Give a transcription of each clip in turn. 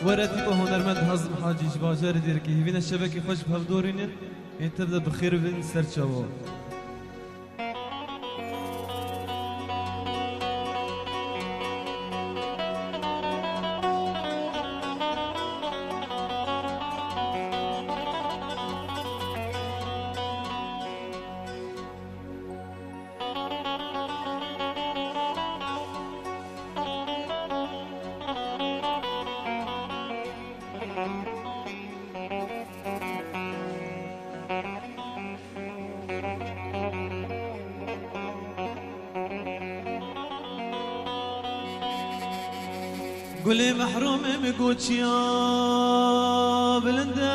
وراتي به هنرمند هضم حاجی باجر دیر که هیوین شبکی خوش بهفدورینن این تبدا بخیر بین سرچاوا قولي محروم مقوتش يا بلنداي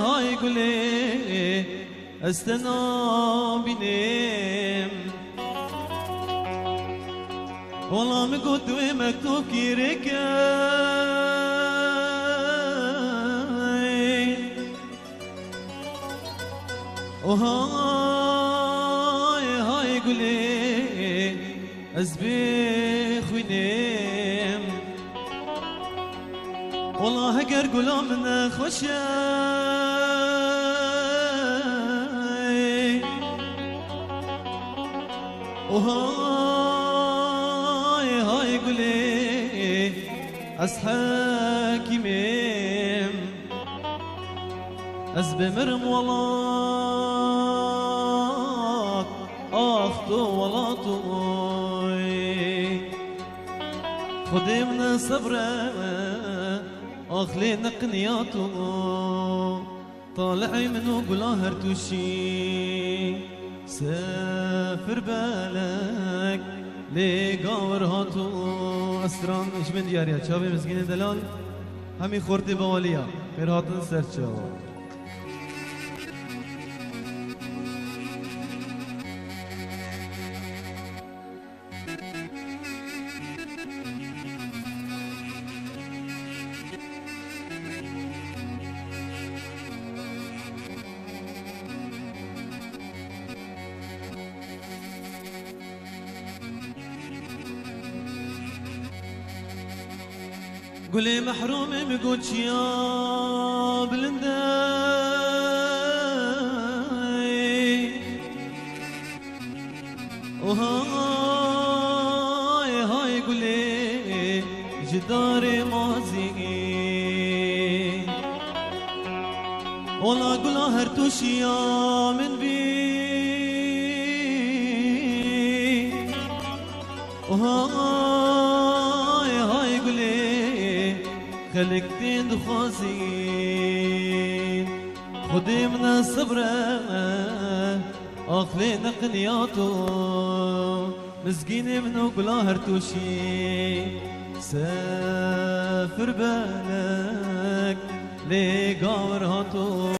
هاي قولي استنى بنام والله مقود ومكتوب كيركاي هاي قولي أزبيخ وينام والله هكر قلوبنا خشاي هاي قولي أصحاكي ميم أزبي مرم والله أخطو ولا طوي خدي من صبره أخلي نقنياته طالعي منو قلاهر توشي سافر بالك لقاور هاتو أسران إش من دياريا شابي مسكين دلال همي خورتي بواليا خير هاتن سرچاو قولي محروم مقوتش يا بلنداي هاي قولي جداري مازي والله قولا هرتوش يا من بي هاي قولي خلقتين دخازين خدي من الصبرة أخلي نقنياته مسكين منو قلا هرتوشي سافر بالك لقاور هاتو